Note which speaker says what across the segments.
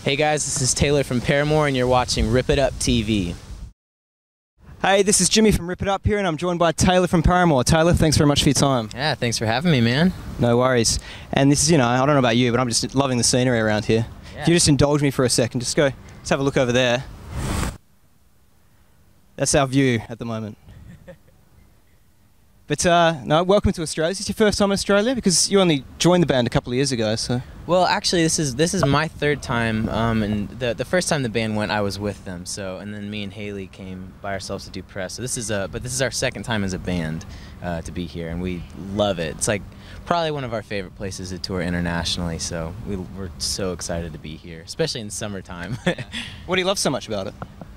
Speaker 1: Hey guys, this is Taylor from Paramore and you're watching Rip It Up TV.
Speaker 2: Hey, this is Jimmy from Rip It Up here and I'm joined by Taylor from Paramore. Taylor, thanks very much for your time.
Speaker 1: Yeah, thanks for having me, man.
Speaker 2: No worries. And this is, I don't know about you, but I'm just loving the scenery around here.
Speaker 1: Yeah.
Speaker 2: If you just indulge me for a second, let's have a look over there. That's our view at the moment. But no, welcome to Australia. Is this your first time in Australia? Because you only joined the band a couple of years ago, so.
Speaker 1: Well, actually, this is my third time, and the first time the band went, I was with them. So, and then me and Haley came by ourselves to do press. So this is our second time as a band to be here, and we love it. It's like probably one of our favorite places to tour internationally. So we're so excited to be here, especially in summertime.
Speaker 2: What do you love so much about it?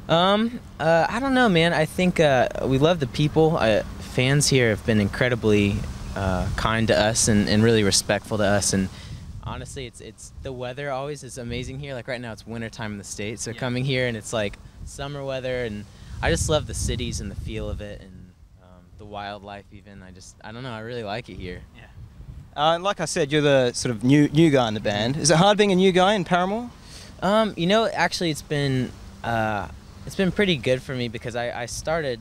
Speaker 1: I don't know, man. I think we love the people. Fans here have been incredibly kind to us and really respectful to us. And honestly, it's the weather always is amazing here. Like right now, it's winter time in the States, so coming here and it's like summer weather, and I just love the cities and the feel of it and the wildlife. Even I don't know. I really like it here.
Speaker 2: Yeah. Like I said, you're the sort of new guy in the band. Is it hard being a new guy in Paramore?
Speaker 1: Actually, it's been pretty good for me because I started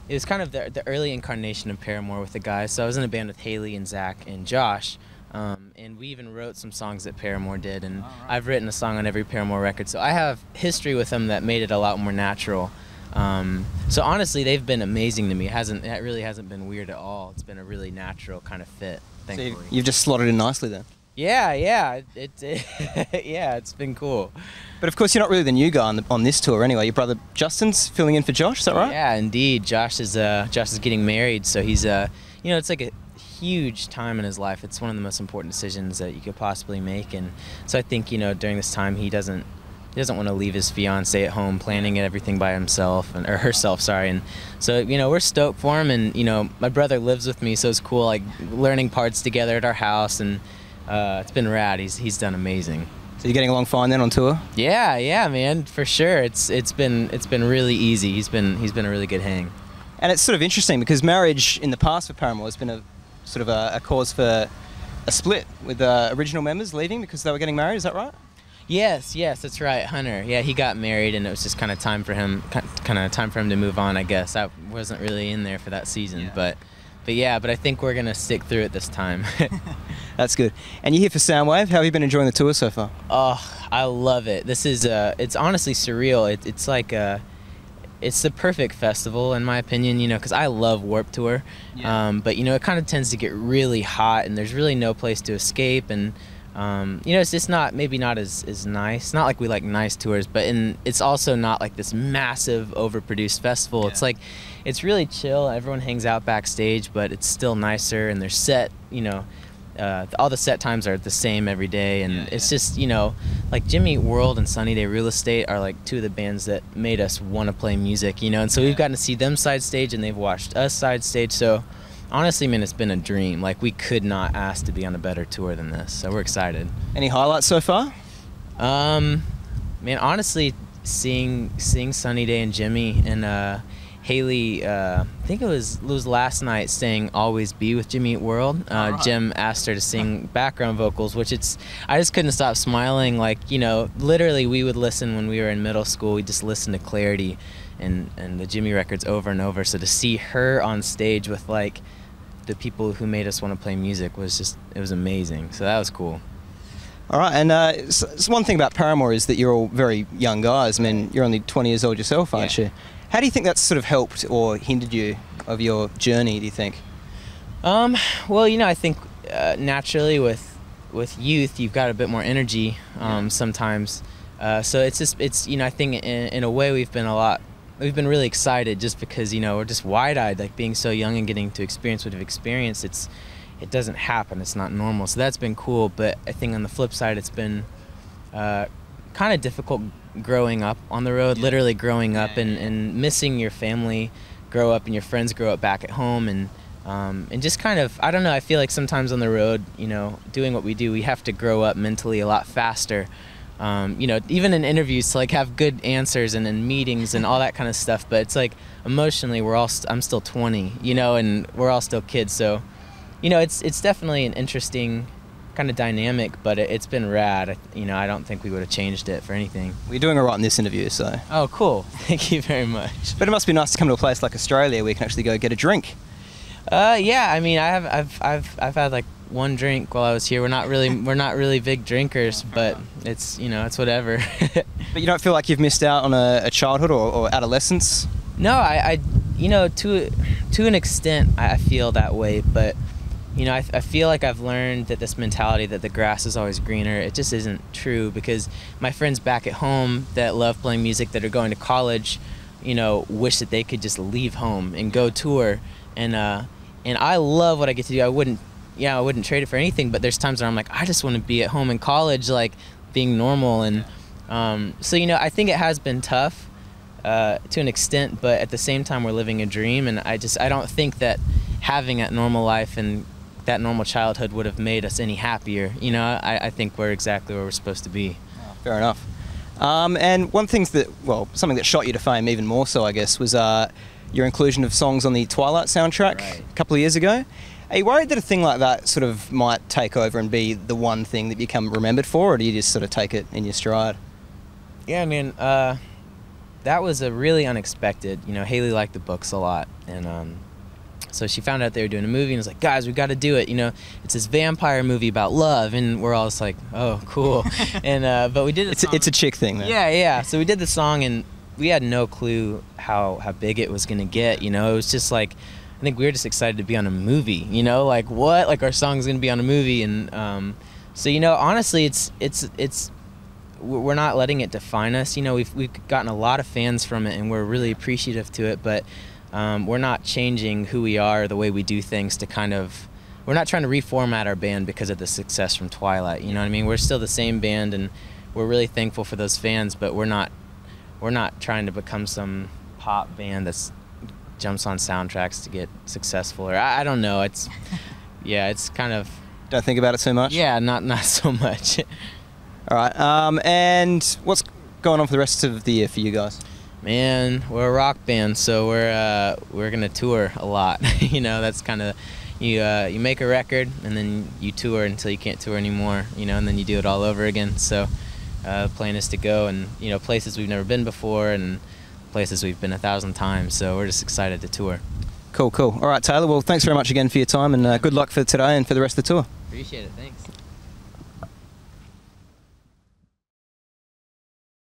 Speaker 1: it was kind of the early incarnation of Paramore with the guys. So I was in a band with Haley and Zach and Josh, and we even wrote some songs that Paramore did, and I've written a song on every Paramore record. So I have history with them that made it a lot more natural. So honestly, they've been amazing to me. It really hasn't been weird at all. It's been a really natural kind of fit, thankfully.
Speaker 2: So you've just slotted in nicely then?
Speaker 1: Yeah, it's been cool.
Speaker 2: But of course, you're not really the new guy on this tour anyway. Your brother Justin's filling in for Josh, is that right?
Speaker 1: Yeah, indeed. Josh is getting married, so he's it's like a huge time in his life. It's one of the most important decisions that you could possibly make, and so I think during this time he doesn't want to leave his fiance at home planning everything by himself or herself, sorry. And so we're stoked for him, and my brother lives with me, so it's cool like learning parts together at our house, and it's been rad. He's done amazing.
Speaker 2: So you're getting along fine then on tour?
Speaker 1: Yeah, man, for sure. It's been really easy. He's been a really good hang.
Speaker 2: And it's sort of interesting because marriage in the past for Paramore has been a sort of a cause for a split with original members leaving because they were getting married. Is that right?
Speaker 1: Yes, that's right. Hunter. Yeah, he got married, and it was just kind of time for him to move on. I guess I wasn't really in there for that season, but I think we're gonna stick through it this time.
Speaker 2: That's good. And you're here for Soundwave. How have you been enjoying the tour so far?
Speaker 1: Oh, I love it. This is it's honestly surreal. It's like it's the perfect festival in my opinion. Because I love Warped Tour, but it kind of tends to get really hot, and there's really no place to escape, and it's just maybe not as nice. Not like we like nice tours, but it's also not like this massive overproduced festival. Yeah. It's like it's really chill. Everyone hangs out backstage, but it's still nicer, and they're set. All the set times are the same every day, and it's just like Jimmy Eat World and Sunny Day Real Estate are like two of the bands that made us want to play music. And so we've gotten to see them side stage, and they've watched us side stage. So honestly, man, it's been a dream. Like we could not ask to be on a better tour than this. So we're excited.
Speaker 2: Any highlights so far?
Speaker 1: Man, honestly, seeing Sunny Day and Jimmy and Haley, I think it was last night, sang "Always Be" with Jimmy Eat World. Jim asked her to sing background vocals, which I just couldn't stop smiling. Like literally, we would listen when we were in middle school. We just listened to Clarity and the Jimmy records over and over. So to see her on stage with like the people who made us want to play music it was amazing. So that was cool.
Speaker 2: All right, and so one thing about Paramore is that you're all very young guys. I mean, you're only 20 years old yourself, aren't you? How do you think that's sort of helped or hindered you of your journey, do you think?
Speaker 1: Well, I think naturally with youth, you've got a bit more energy sometimes. So it's I think in a way we've been really excited just because, we're just wide-eyed, like being so young and getting to experience what we've experienced. It doesn't happen. It's not normal. So that's been cool. But I think on the flip side, it's been kind of difficult growing up on the road, literally growing up and missing your family grow up and your friends grow up back at home, and just kind of, I don't know, I feel like sometimes on the road, doing what we do, we have to grow up mentally a lot faster. Even in interviews to like have good answers and in meetings and all that kind of stuff, but it's like emotionally I'm still 20, and we're all still kids, so it's definitely an interesting kind of dynamic, but it's been rad. You know, I don't think we would have changed it for anything.
Speaker 2: We're doing all right in this interview, so.
Speaker 1: Oh, cool. Thank you very much.
Speaker 2: But it must be nice to come to a place like Australia where you can actually go get a drink.
Speaker 1: Yeah, I mean, I've had like one drink while I was here. We're not really big drinkers, but it's, you know, it's whatever.
Speaker 2: But you don't feel like you've missed out on a childhood or adolescence?
Speaker 1: No, I you know, to an extent I feel that way, but you know, I feel like I've learned that this mentality that the grass is always greener, it just isn't true, because my friends back at home that love playing music, that are going to college, you know, wish that they could just leave home and go tour, and I love what I get to do. I wouldn't trade it for anything, but there's times where I'm like, I just want to be at home in college, like being normal, and so, you know, I think it has been tough to an extent, but at the same time we're living a dream, and I don't think that having that normal life and that normal childhood would have made us any happier. You know, I think we're exactly where we're supposed to be.
Speaker 2: Fair enough. And one thing something that shot you to fame even more so, I guess, was your inclusion of songs on the Twilight soundtrack a couple of years ago. Are you worried that a thing like that sort of might take over and be the one thing that you become remembered for, or do you just sort of take it in your stride?
Speaker 1: Yeah, I mean, that was a really unexpected. You know, Haley liked the books a lot, and so she found out they were doing a movie and was like, guys, we've got to do it. You know, it's this vampire movie about love, and we're all just like, oh, cool. And but we did it.
Speaker 2: It's a chick thing, man.
Speaker 1: Yeah. So we did the song, and we had no clue how big it was gonna get. You know, it was just like, I think we were just excited to be on a movie. You know, like what? Like our song's gonna be on a movie, and so, you know, honestly, it's we're not letting it define us. You know, we've gotten a lot of fans from it, and we're really appreciative to it, but we're not changing who we are, the way we do things, to kind of, we're not trying to reformat our band because of the success from Twilight. You know what I mean? We're still the same band, and we're really thankful for those fans, but we're not trying to become some pop band that jumps on soundtracks to get successful, or I don't know. It's it's kind of,
Speaker 2: don't think about it too much.
Speaker 1: Yeah, not so much.
Speaker 2: All right. And what's going on for the rest of the year for you guys?
Speaker 1: Man, we're a rock band, so we're gonna tour a lot. You know, that's kind of, you make a record and then you tour until you can't tour anymore. You know, and then you do it all over again. So the plan is to go, and you know, places we've never been before and places we've been 1,000 times. So we're just excited to tour. Cool. All right, Taylor. Well, thanks very much again for your time, and good luck for today and for the rest of the tour. Appreciate it. Thanks.